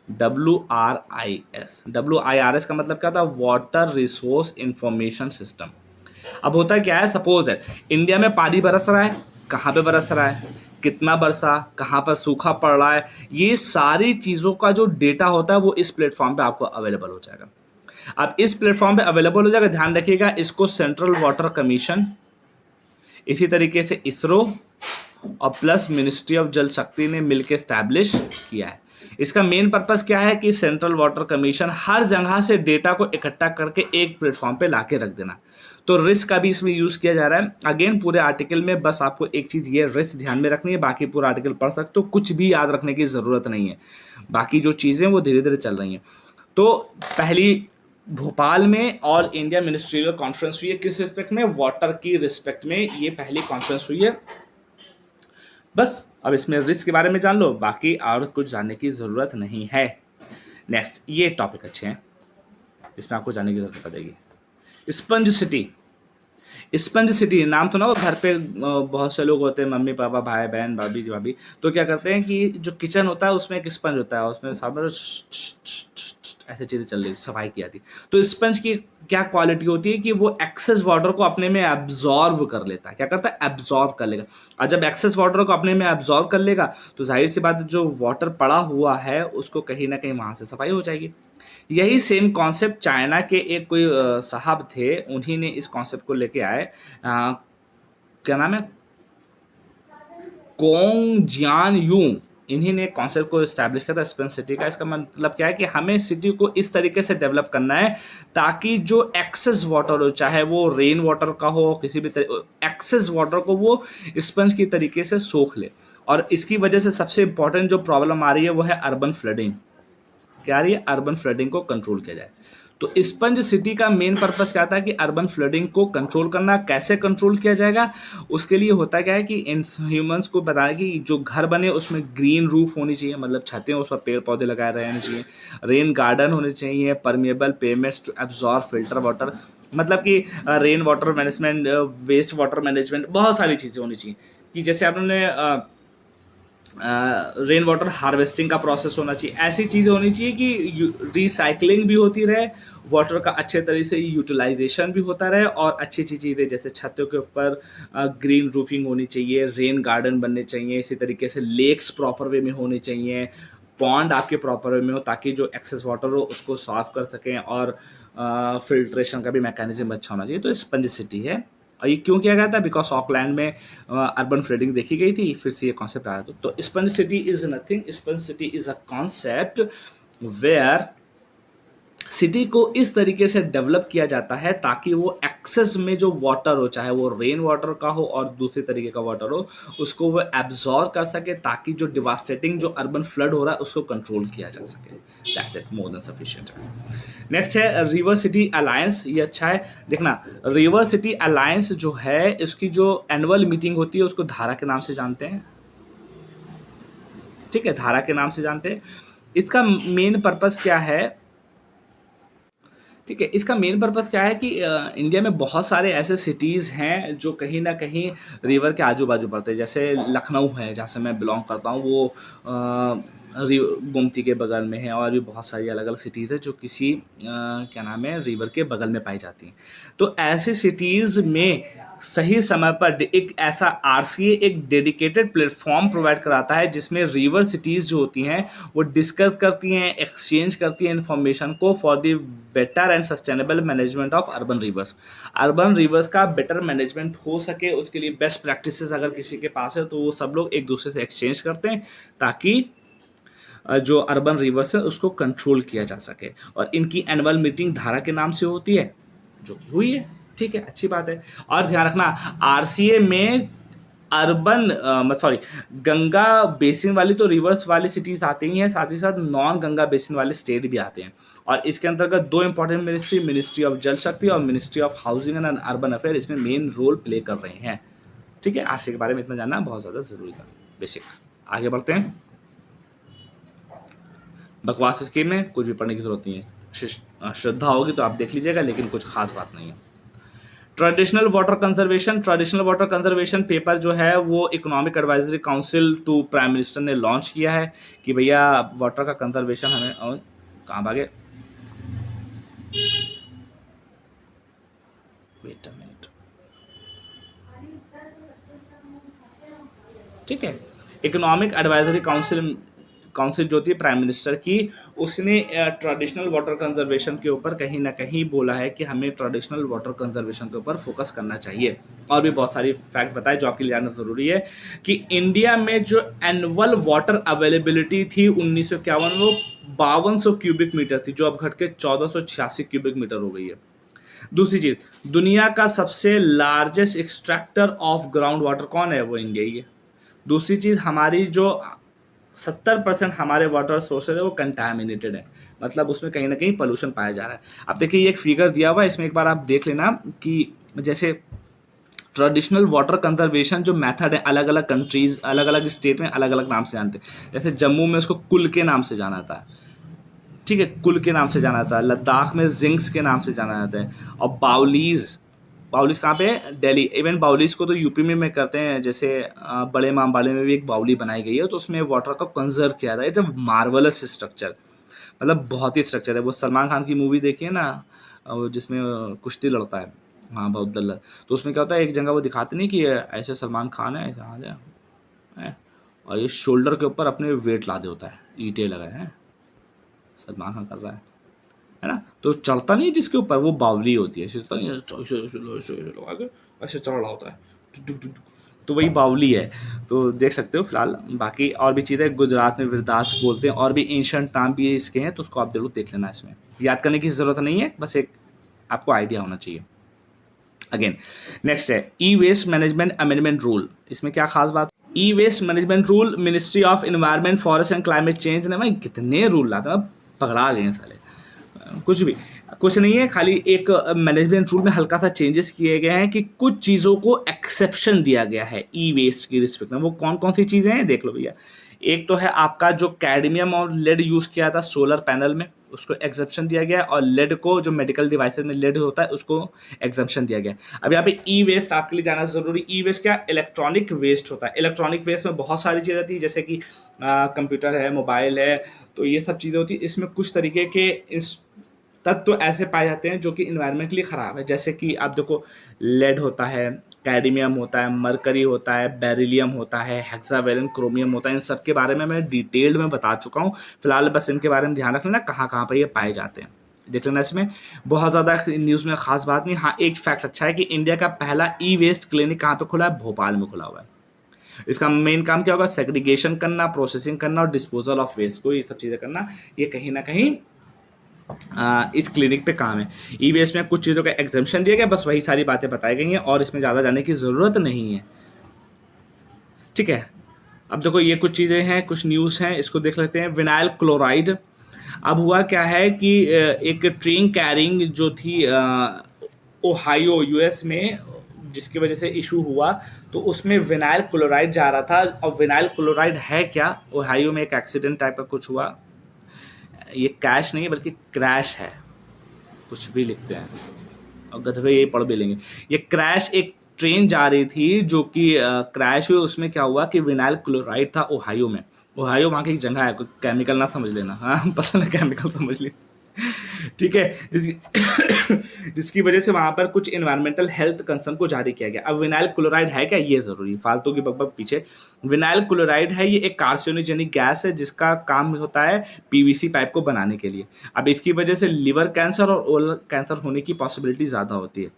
WRIS का मतलब क्या था? Water resource information system. अब होता क्या है, सपोज है इंडिया में पानी बरस रहा है, कहाँ पे बरस रहा है, कितना बरसा, कहाँ पर सूखा पड़ रहा है, ये सारी चीज़ों का जो डेटा होता है वो इस प्लेटफॉर्म पे आपको अवेलेबल हो जाएगा। अब इस प्लेटफॉर्म पे अवेलेबल हो जाएगा, ध्यान रखिएगा इसको सेंट्रल वाटर कमीशन, इसी तरीके से इसरो और प्लस मिनिस्ट्री ऑफ जल शक्ति ने मिलकर एस्टैब्लिश किया है। इसका मेन पर्पस क्या है कि सेंट्रल वाटर कमीशन हर जगह से डेटा को इकट्ठा करके एक प्लेटफॉर्म पे लाके रख देना। तो रिस्क का भी इसमें यूज किया जा रहा है। अगेन पूरे आर्टिकल में बस आपको एक चीज ये रिस्क ध्यान में रखनी है, बाकी पूरा आर्टिकल पढ़ सकते हो, कुछ भी याद रखने की जरूरत नहीं है, बाकी जो चीजें वो धीरे धीरे चल रही हैं। तो पहली भोपाल में ऑल इंडिया मिनिस्ट्रियल कॉन्फ्रेंस हुई है, किस रिस्पेक्ट में? वाटर की रिस्पेक्ट में ये पहली कॉन्फ्रेंस हुई है। बस अब इसमें रिस्क के बारे में जान लो, बाकी और कुछ जानने की ज़रूरत नहीं है। नेक्स्ट, ये टॉपिक अच्छे हैं जिसमें आपको जानने की जरूरत पड़ेगी। स्पंज सिटी, स्पंज सिटी नाम तो ना हो, घर पे बहुत से लोग होते हैं, मम्मी पापा भाई बहन भाभी भाभी, तो क्या करते हैं कि जो किचन होता है उसमें एक स्पंज होता है, उसमें सामने ऐसे चीज़ें चल रही, सफाई की जाती। तो स्पंज की क्या क्वालिटी होती है कि वो एक्सेस वाटर को अपने में एब्जॉर्ब कर लेता है। क्या करता है? एब्जॉर्ब कर लेगा। और जब एक्सेस वाटर को अपने में एब्जॉर्ब कर लेगा तो जाहिर सी बात जो वाटर पड़ा हुआ है उसको कहीं ना कहीं वहाँ से सफाई हो जाएगी। यही सेम कॉन्सेप्ट चाइना के एक कोई साहब थे, उन्हीं ने इस कॉन्सेप्ट को लेके आए, क्या नाम है, कोंग जियान यू, इन्हीं ने कॉन्सेप्ट को इस्टेब्लिश किया था स्पेंस सिटी का। इसका मतलब क्या है कि हमें सिटी को इस तरीके से डेवलप करना है ताकि जो एक्सेस वाटर हो, चाहे वो रेन वाटर का हो, किसी भी एक्सेस वाटर को वो स्पंज की तरीके से सोख ले। और इसकी वजह से सबसे इंपॉर्टेंट जो प्रॉब्लम आ रही है वो है अर्बन फ्लडिंग। क्या आ रही है? अर्बन फ्लडिंग को कंट्रोल किया जाए। तो स्पंज सिटी का मेन पर्पस क्या था कि अर्बन फ्लडिंग को कंट्रोल करना। कैसे कंट्रोल किया जाएगा? उसके लिए होता क्या है कि इन ह्यूमंस को बताया कि जो घर बने उसमें ग्रीन रूफ होनी चाहिए, मतलब छतें उस पर पेड़ पौधे लगाए रहने चाहिए, रेन गार्डन होने चाहिए, permeable pavements to absorb filter water, मतलब कि rain water management, waste water management, बहुत सारी चीज़ें होनी चाहिए कि जैसे आपने रेन वाटर हार्वेस्टिंग का प्रोसेस होना चाहिए। ऐसी चीज़ें होनी चाहिए कि रिसाइकलिंग भी होती रहे, वाटर का अच्छे तरीके से यूटिलाइजेशन भी होता रहे, और अच्छी अच्छी चीज़ें जैसे छतों के ऊपर ग्रीन रूफिंग होनी चाहिए, रेन गार्डन बनने चाहिए, इसी तरीके से लेक्स प्रॉपर वे में होने चाहिए, पॉन्ड आपके प्रॉपर वे में हो ताकि जो एक्सेस वाटर हो उसको साफ कर सकें, और फिल्ट्रेशन का भी मैकेनिज्म अच्छा होना चाहिए। तो स्पंज सिटी है। और ये क्यों किया गया था? बिकॉज ऑकलैंड में अर्बन फ्लडिंग देखी गई थी, फिर से ये कॉन्सेप्ट आया था। तो sponge city is nothing, sponge city is a concept where city को इस तरीके से डेवलप किया जाता है ताकि वो एक्सेस में जो वाटर हो, चाहे वो रेन वाटर का हो और दूसरे तरीके का वाटर हो, उसको वो एब्जॉर्ब कर सके ताकि जो डिवास्टेटिंग जो अर्बन फ्लड हो रहा है उसको कंट्रोल किया जा सके। That's it, more than sufficient. Next है रिवर सिटी अलायंस। ये अच्छा है, देखना रिवर सिटी अलायंस जो है इसकी जो एनुअल मीटिंग होती है उसको धारा के नाम से जानते हैं, ठीक है, धारा के नाम से जानते हैं। इसका मेन पर्पस क्या है? ठीक है, इसका मेन पर्पस क्या है कि इंडिया में बहुत सारे ऐसे सिटीज़ हैं जो कहीं ना कहीं रिवर के आजू बाजू पड़ते हैं। जैसे लखनऊ है जहाँ से मैं बिलोंग करता हूँ, वो गोमती के बगल में है, और भी बहुत सारी अलग अलग सिटीज़ है जो किसी क्या नाम है रिवर के बगल में पाई जाती हैं। तो ऐसी सिटीज़ में सही समय पर एक ऐसा आरसीए एक डेडिकेटेड प्लेटफॉर्म प्रोवाइड कराता है जिसमें रिवर सिटीज़ जो होती हैं वो डिस्कस करती हैं, एक्सचेंज करती हैं इन्फॉर्मेशन को for the better and sustainable management of urban reverse. Urban reverse का बेटर मैनेजमेंट हो सके उसके लिए बेस्ट प्रैक्टिसेस अगर किसी के पास है तो वो सब लोग एक दूसरे से एक्सचेंज करते हैं ताकि जो अर्बन रिवर्स है उसको कंट्रोल किया जा सके। और इनकी एनुअल मीटिंग धारा के नाम से होती है जो कि हुई है, ठीक है, अच्छी बात है। और ध्यान रखना आरसीए में अर्बन गंगा बेसिन वाली तो रिवर्स वाली सिटीज़ आती ही हैं, साथ ही साथ नॉन गंगा बेसिन वाले स्टेट भी आते हैं। और इसके अंतर्गत दो इंपॉर्टेंट मिनिस्ट्री ऑफ जल शक्ति और ministry of housing and urban affair इसमें मेन रोल प्ले कर रहे हैं, ठीक है। आरसीए के बारे में इतना जानना बहुत ज़्यादा ज़रूरी था, बेसिक। आगे बढ़ते हैं। बकवास स्कीम में कुछ भी पढ़ने की जरूरत नहीं है, श्रद्धा होगी तो आप देख लीजिएगा, लेकिन कुछ खास बात नहीं है। ट्रेडिशनल वाटर कंजर्वेशन पेपर जो है वो economic advisory council to prime minister ने लॉन्च किया है कि भैया वाटर का कंजर्वेशन हमें, और कहाँ भागे, वेट अ मिनट, ठीक है। इकोनॉमिक एडवाइजरी काउंसिल जो थी प्राइम मिनिस्टर की, उसने ट्रेडिशनल वाटर कंजर्वेशन के ऊपर कहीं ना कहीं बोला है कि हमें ट्रेडिशनल वाटर कंजर्वेशन के ऊपर फोकस करना चाहिए। और भी बहुत सारी फैक्ट बताए जो आपके लिए जानना ज़रूरी है कि इंडिया में जो एनुअल वाटर अवेलेबिलिटी थी 1951 में 5200 क्यूबिक मीटर थी, जो अब घट के 1486 क्यूबिक मीटर हो गई है। दूसरी चीज़, दुनिया का सबसे largest extractor of ground water कौन है? वो इंडिया ही है। दूसरी चीज़, हमारी जो 70% हमारे वाटर सोर्सेज है वो कंटामिनेटेड है, मतलब उसमें कहीं ना कहीं पोल्यूशन पाया जा रहा है। अब देखिए ये एक फिगर दिया हुआ है, इसमें एक बार आप देख लेना कि जैसे ट्रेडिशनल वाटर कंजर्वेशन जो मेथड है अलग अलग कंट्रीज अलग अलग स्टेट में अलग अलग नाम से जानते हैं। जैसे जम्मू में उसको कुल के नाम से जाना जाता है, ठीक है, कुल के नाम से जाना जाता है। लद्दाख में जिंक्स के नाम से जाना जाता है। और बाउलीज कहाँ पे है? दिल्ली। इवन बाउलीज को तो यूपी में करते हैं, जैसे बड़े इमामबाड़े में भी एक बाउली बनाई गई है तो उसमें वाटर को कंजर्व किया था। इट्स अ मार्वलस स्ट्रक्चर, मतलब बहुत ही स्ट्रक्चर है। वो सलमान खान की मूवी देखिए ना, जिसमें कुश्ती लड़ता है, हाँ बहुत दल्ला, तो उसमें क्या होता है एक जगह वो दिखाते नहीं कि ऐसे सलमान खान है ऐसे हाथ है और ये शोल्डर के ऊपर अपने वेट लादे होता है, ईंटें लगाए हैं, सलमान खान कर रहा है ना, तो चढ़ता नहीं जिसके ऊपर, वो बावली होती है, ऐसे चढ़ रहा होता है, तो वही बावली है। तो देख सकते हो। फिलहाल बाकी और भी चीज़ें गुजरात में वृद्धास बोलते हैं, और भी एंशंट नाम भी इसके हैं, तो उसको आप जरूर देख लेना। इसमें याद करने की ज़रूरत नहीं है, बस एक आपको आइडिया होना चाहिए। अगेन नेक्स्ट है e waste management amendment rule. इसमें क्या खास बात, e waste management rule ministry of environment forest and climate change ने, भाई कितने रूल लाते हैं, पकड़ा गए हैं साले। कुछ नहीं है, खाली एक मैनेजमेंट रूल में हल्का सा चेंजेस किए गए हैं कि कुछ चीज़ों को एक्सेप्शन दिया गया है ई वेस्ट की रिस्पेक्ट में। वो कौन कौन सी चीज़ें हैं देख लो भैया। एक तो है आपका जो कैडमियम और लेड यूज़ किया था सोलर पैनल में, उसको एग्जेप्शन दिया गया, और लेड को जो मेडिकल डिवाइसेज में लेड होता है उसको एग्जेप्शन दिया गया। अब यहाँ पे ई वेस्ट आपके लिए जाना जरूरी। ई वेस्ट क्या? इलेक्ट्रॉनिक वेस्ट होता है। इलेक्ट्रॉनिक वेस्ट में बहुत सारी चीज़ें होती है, जैसे कि कंप्यूटर है, मोबाइल है, तो ये सब चीज़ें होती है। इसमें कुछ तरीके के तत्व ऐसे पाए जाते हैं जो कि इन्वायरमेंट के लिए ख़राब है, जैसे कि आप देखो लेड होता है, कैडमियम होता है, मरकरी होता है, बेरिलियम होता है, हेक्सावेलेंट क्रोमियम होता है। इन सब के बारे में मैं डिटेल्ड में बता चुका हूँ। फिलहाल बस इनके बारे में ध्यान रख लेना कहाँ कहाँ पर ये पाए जाते हैं, देख लेना। इसमें बहुत ज़्यादा न्यूज़ में ख़ास बात नहीं। हाँ, एक फैक्ट अच्छा है कि इंडिया का पहला ई वेस्ट क्लिनिक कहाँ पर खुला है? भोपाल में खुला हुआ है। इसका मेन काम क्या होगा? सेग्रीगेशन करना, प्रोसेसिंग करना और डिस्पोजल ऑफ वेस्ट को, ये सब चीज़ें करना। ये कहीं ना कहीं इस क्लिनिक पे काम है। ई वेस्ट में कुछ चीज़ों का एग्जेम्पशन दिया गया, बस वही सारी बातें बताई गई हैं और इसमें ज़्यादा जाने की ज़रूरत नहीं है, ठीक है। अब देखो ये कुछ चीज़ें हैं, कुछ न्यूज़ हैं, इसको देख लेते हैं। Vinyl chloride. अब हुआ क्या है कि एक ट्रेन कैरिंग जो थी ओहायो यूएस में, जिसकी वजह से इशू हुआ, तो उसमें विनाइल क्लोराइड जा रहा था। और विनाइल क्लोराइड है क्या? ओहायो में एक एक्सीडेंट टाइप का कुछ हुआ, ये कैश नहीं है बल्कि क्रैश है, कुछ भी लिखते हैं और गधवे ये पढ़ भी लेंगे। ये क्रैश, एक ट्रेन जा रही थी जो कि क्रैश हुई। उसमें क्या हुआ कि विनाइल क्लोराइड था ओहायो में। ओहायो वहाँ की एक जगह है, कोई केमिकल ना समझ लेना, हाँ पसंद है केमिकल समझ ली। ठीक है, जिसकी वजह से वहां पर कुछ इन्वायरमेंटल हेल्थ कंसर्न को जारी किया गया। अब विनाइल क्लोराइड है क्या, ये जरूरी, फालतू की बकबक पीछे। विनाइल क्लोराइड है, ये एक कार्सिनोजेनिक गैस है जिसका काम होता है पीवीसी पाइप को बनाने के लिए। अब इसकी वजह से लिवर कैंसर और ओरल कैंसर होने की पॉसिबिलिटी ज्यादा होती है।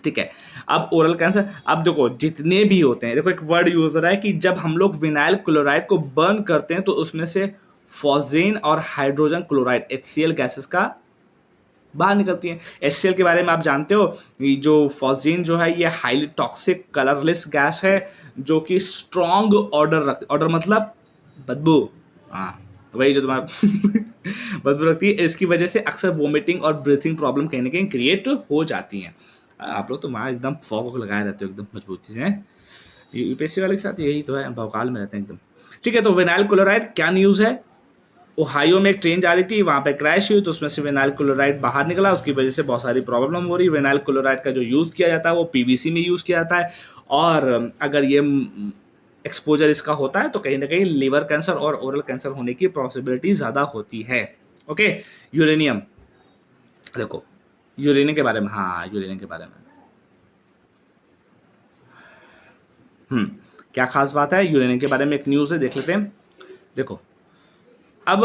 ठीक है, अब ओरल कैंसर, अब देखो जितने भी होते हैं, देखो एक वर्ड यूज हो रहा है कि जब हम लोग विनाइल क्लोराइड को बर्न करते हैं तो उसमें से फॉस्जेन और हाइड्रोजन क्लोराइड HCl गैसेस का बाहर निकलती हैं। HCl के बारे में आप जानते हो, ये जो फॉस्जेन जो है ये हाईली टॉक्सिक कलरलेस गैस है जो कि स्ट्रॉन्ग ऑर्डर मतलब बदबू, हाँ वही जो तुम्हारा बदबू रखती है। इसकी वजह से अक्सर वोमिटिंग और ब्रीथिंग प्रॉब्लम कहीं ना कहीं क्रिएट हो जाती हैं। आप लोग तो वहाँ एकदम फॉग लगाए रहते हो एकदम मजबूती से। यूपीएससी वाले के साथ यही तो है, भौकाल में रहते हैं एकदम। ठीक है, तो विनाइल क्लोराइड क्या न्यूज़ है, ओहायो में एक ट्रेन जा रही थी, वहाँ पे क्रैश हुई तो उसमें से विनाइल क्लोराइड बाहर निकला, उसकी वजह से बहुत सारी प्रॉब्लम हो रही है। विनाइल क्लोराइड का जो यूज़ किया जाता है वो पीवीसी में यूज़ किया जाता है, और अगर ये एक्सपोजर इसका होता है तो कहीं ना कहीं लिवर कैंसर और ओरल कैंसर होने की पॉसिबिलिटी ज़्यादा होती है। ओके, यूरेनियम, देखो यूरेनियम के बारे में, हाँ यूरेनियम के बारे में क्या खास बात है, यूरेनियम के बारे में एक न्यूज़ है, देख लेते हैं। देखो अब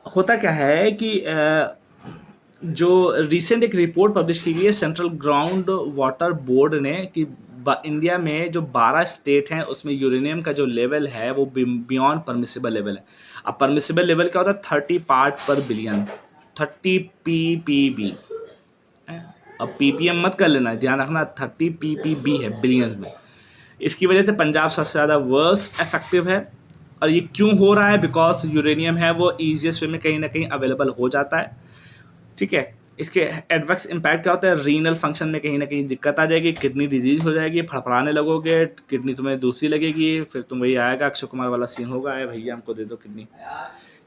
होता क्या है कि जो रिसेंट एक रिपोर्ट पब्लिश की गई है सेंट्रल ग्राउंड वाटर बोर्ड ने कि इंडिया में जो 12 स्टेट हैं उसमें यूरेनियम का जो लेवल है वो बियॉन्ड परमिसिबल लेवल है। अब परमिसिबल लेवल क्या होता है, 30 पार्ट पर बिलियन, 30 ppb। अब ppm मत कर लेना, ध्यान रखना 30 ppb है बिलियन में। इसकी वजह से पंजाब सबसे ज़्यादा वर्स्ट इफेक्टिव है। और ये क्यों हो रहा है, बिकॉज यूरेनियम है वो ईजीएस्ट वे में कहीं ना कहीं अवेलेबल हो जाता है। ठीक है, इसके एडवर्स इम्पैक्ट क्या होता है, रीनल फंक्शन में कहीं ना कहीं दिक्कत आ जाएगी, किडनी डिजीज हो जाएगी, फड़फड़ाने लगोगे, किडनी तुम्हें दूसरी लगेगी, फिर तुम वही आएगा अक्षय कुमार वाला सीन होगा, है भैया हमको दे दो किडनी।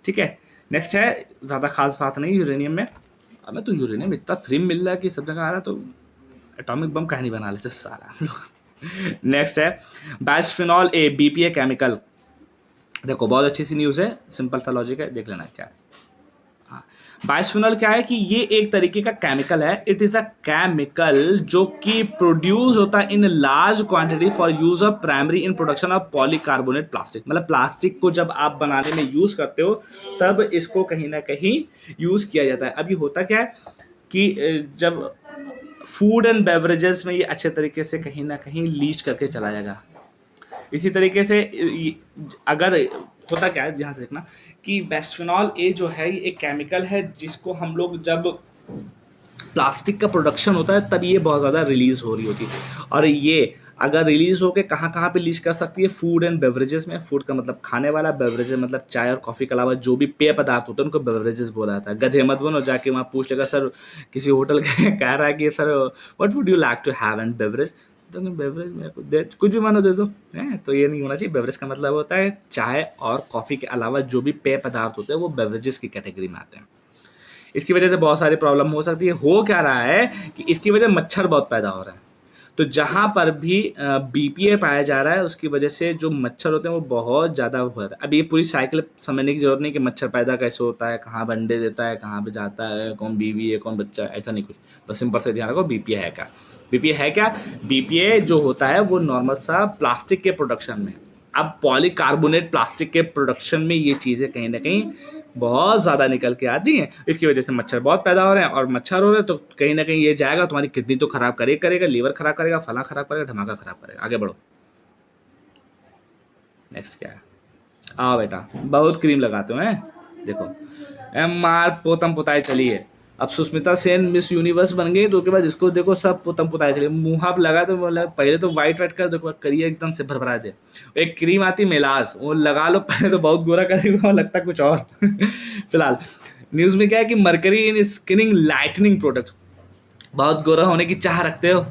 ठीक है, नेक्स्ट है, ज़्यादा खास बात नहीं यूरेनियम में। अब मैं तो यूरेनियम इतना फ्री मिल रहा है कि सब जगह आ रहा है, तो एटॉमिक बम कहीं नहीं बना लेते सारा हम लोग। नेक्स्ट है बाइस्फेनॉल ए, BPA केमिकल। देखो बहुत अच्छी सी न्यूज़ है, सिंपल सा लॉजिक है, देख लेना क्या है। बाइस्फेनॉल क्या है कि ये एक तरीके का केमिकल है, इट इज अ केमिकल जो कि प्रोड्यूस होता है in large quantity for use of primary in production of polycarbonate plastic. मतलब प्लास्टिक को जब आप बनाने में यूज करते हो तब इसको कहीं ना कहीं यूज किया जाता है। अभी होता क्या है कि जब फूड एंड बेवरेजेस में ये अच्छे तरीके से कहीं ना कहीं लीच करके चला जाएगा। इसी तरीके से अगर होता क्या है, ध्यान से देखना कि बाइस्फेनॉल ए जो है ये एक केमिकल है जिसको हम लोग जब प्लास्टिक का प्रोडक्शन होता है तब ये बहुत ज़्यादा रिलीज हो रही होती है। और ये अगर रिलीज होकर कहाँ कहाँ पे लीज कर सकती है, फूड एंड बेवरेजेस में। फूड का मतलब खाने वाला, बेवरेजेस मतलब चाय और कॉफ़ी के अलावा जो भी पेय पदार्थ होते हैं उनको बेवरेजेस बोला जाता है। गधे मत बनो, जाके वहाँ पूछ लेगा सर किसी होटल कह रहा है कि sir what would you like to have and beverage, तो बेवरेज मेरे को दे, कुछ भी मानो दे दो है, तो ये नहीं होना चाहिए। बेवरेज का मतलब होता है चाय और कॉफ़ी के अलावा जो भी पेय पदार्थ होते हैं वो बेवरेजेस की कैटेगरी में आते हैं। इसकी वजह से बहुत सारी प्रॉब्लम हो सकती है। हो क्या रहा है कि इसकी वजह मच्छर बहुत पैदा हो रहा है, तो जहाँ पर भी BPA पाया जा रहा है उसकी वजह से जो मच्छर होते हैं वो बहुत ज़्यादा हो जाता है। अब ये पूरी साइकिल समझने की जरूरत नहीं कि मच्छर पैदा कैसे होता है, कहाँ अंडे देता है, कहाँ पे जाता है, कौन बीवी है कौन बच्चा है, ऐसा नहीं कुछ। बस सिंपल से ध्यान रखो BPA है क्या। BPA है क्या, BPA जो होता है वो नॉर्मल सा प्लास्टिक के प्रोडक्शन में, अब पॉलीकार्बोनेट प्लास्टिक के प्रोडक्शन में ये चीज़ें कहीं ना कहीं बहुत ज़्यादा निकल के आती हैं। इसकी वजह से मच्छर बहुत पैदा हो रहे हैं, और मच्छर हो रहे हैं तो कहीं ना कहीं ये जाएगा तुम्हारी किडनी तो खराब करेगा, लीवर खराब करेगा, फला खराब करेगा, धमाका खराब करेगा। आगे बढ़ो, नेक्स्ट क्या है, आओ बेटा, बहुत क्रीम लगाते हो हैं, देखो मार पोतम पुताई चली है। अब सुष्मिता सेन मिस यूनिवर्स बन गई तो उसके बाद इसको देखो सब पोतम पुताई चली, मुँह आप लगा तो बोला पहले तो वाइट कर देखो, करिए एकदम से भरभरा दे। एक क्रीम आती मेलास, वो लगा लो पहले तो बहुत गोरा करेगा, लगता कुछ और। फिलहाल न्यूज़ में क्या है कि मरकरी इन स्किनिंग लाइटनिंग प्रोडक्ट, बहुत गोरा होने की चाह रखते हो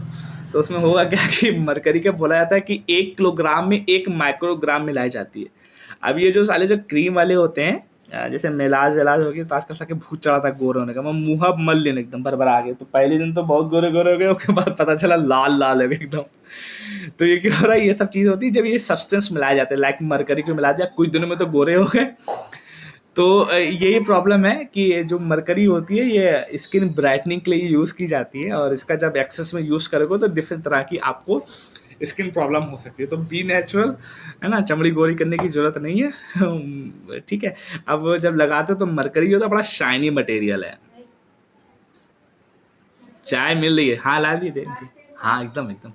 तो उसमें होगा क्या कि मरकरी का बोला जाता है कि 1 किलोग्राम में 1 माइक्रोग्राम मिलाई जाती है। अब ये जो साले जो क्रीम वाले होते हैं जैसे मेलाज वेलाज हो गई तो आजकल साके भूत चढ़ा था गोरे होने का, मैं मुँह मल लेने एकदम भर आ गए, तो पहले दिन तो बहुत गोरे गोरे हो गए, उसके बाद पता चला लाल लाल हो गए एकदम। तो ये क्या हो रहा है, ये सब चीज़ होती है जब ये सब्सटेंस मिलाए जाते हैं, लाइक मरकरी को मिला दिया कुछ दिनों में तो गोरे हो गए, तो यही प्रॉब्लम है कि ये जो मरकरी होती है ये स्किन ब्राइटनिंग के लिए यूज़ की जाती है, और इसका जब एक्सेस में यूज़ करोगे तो डिफरेंट तरह की आपको स्किन प्रॉब्लम हो सकती है। तो बी नेचुरल, है ना, चमड़ी गोरी करने की ज़रूरत नहीं है। ठीक है। अब जब लगाते हो तो मरकरी होता है, बड़ा शाइनी मटेरियल है। चाय मिल रही है, हाँ ला दी दे, हाँ एकदम एकदम,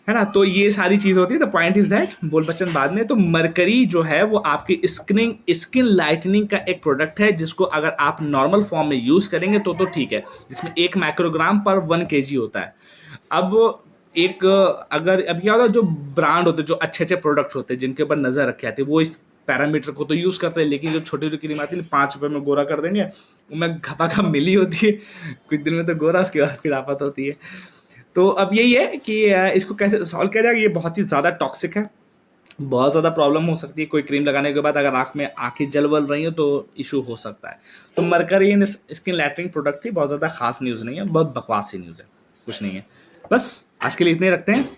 है ना। तो ये सारी चीज़ होती है। द पॉइंट इज दैट, बोल बच्चन बाद में, तो मरकरी जो है वो आपकी स्किन लाइटनिंग का एक प्रोडक्ट है, जिसको अगर आप नॉर्मल फॉर्म में यूज़ करेंगे तो ठीक है, जिसमें 1 माइक्रोग्राम पर 1 kg होता है। अब एक अगर अभी क्या होता है, जो ब्रांड होते हैं, जो अच्छे अच्छे प्रोडक्ट होते हैं जिनके ऊपर नज़र रखे जाती है, वो इस पैरामीटर को तो यूज़ करते हैं, लेकिन जो छोटी छोटी क्रीम आती है 5 रुपये में गोरा कर देंगे, उनमें घपा घप मिली होती है, कुछ दिन में तो गोरा, उसके बाद फिर आफत होती है। तो अब यही है कि इसको कैसे सॉल्व किया जाए। ये बहुत ही ज़्यादा टॉक्सिक है, बहुत ज़्यादा प्रॉब्लम हो सकती है। कोई क्रीम लगाने के बाद अगर आँख में आँखें जल वल रही हैं तो इशू हो सकता है। तो मरकरी स्किन लैटरिंग प्रोडक्ट थी, बहुत ज़्यादा खास न्यूज़ नहीं है, बहुत बकवास सी न्यूज़ है, कुछ नहीं है। बस आज के लिए इतने रखते हैं।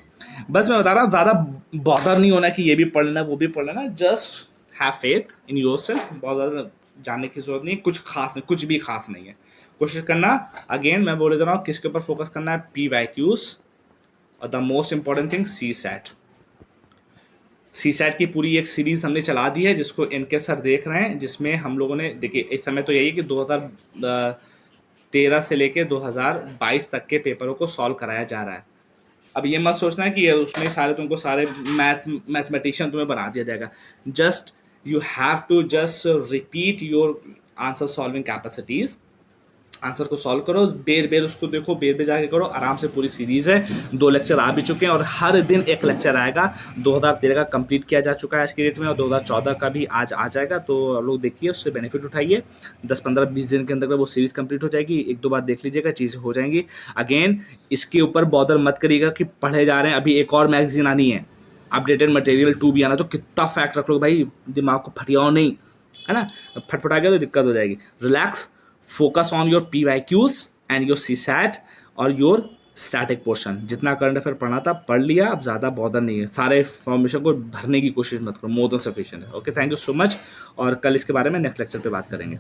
बस मैं बता रहा हूँ, ज़्यादा बॉदर नहीं होना कि ये भी पढ़ लेना वो भी पढ़ लेना, just have faith in yourself. बहुत ज़्यादा जानने की ज़रूरत नहीं है, कुछ खास नहीं, कुछ भी खास नहीं है। कोशिश करना, अगेन मैं बोले जा रहा हूँ, किसके ऊपर फोकस करना है, PYQs, और the most important thing CSAT की पूरी एक सीरीज हमने चला दी है, जिसको इनके सर देख रहे हैं, जिसमें हम लोगों ने, देखिए इस समय तो यही है कि 2013 से लेके 2022 तक के पेपरों को सॉल्व कराया जा रहा है। अब ये मत सोचना कि उसमें सारे तुमको सारे मैथमेटिशियन तुम्हें बना दिया जाएगा। Just you have to just repeat your answer solving capacities, answer को सॉल्व करो, बेर बेर उसको देखो, बेर बेर जाके करो आराम से। पूरी सीरीज़ है, 2 लेक्चर आ भी चुके हैं और हर दिन एक लेक्चर आएगा। 2013 का कंप्लीट किया जा चुका है आज की डेट में, और 2014 का भी आज आ जाएगा। तो आप लोग देखिए, उससे बेनिफिट उठाइए। 10-15-20 दिन के अंदर वो सीरीज़ कंप्लीट हो जाएगी। 1-2 बार देख लीजिएगा, चीज़ें हो जाएंगी। अगेन इसके ऊपर बॉदर मत करिएगा कि पढ़े जा रहे हैं, अभी एक और मैगजीन आनी है, अपडेटेड मटेरियल 2 भी आना, तो कितना फैक्ट रख लो भाई, दिमाग को फटियाओ नहीं, है ना। फटफटा गया तो दिक्कत हो जाएगी। Relax, focus on your PYQs and your CSAT और योर स्टैटिक पोर्शन। जितना करंट अफेयर पढ़ना था पढ़ लिया, अब ज़्यादा बॉदर नहीं है। सारे फॉर्मेशन को भरने की कोशिश मत करो, मोर देन सफिशिएंट है। Okay, thank you so much, और कल इसके बारे में नेक्स्ट लेक्चर पे बात करेंगे।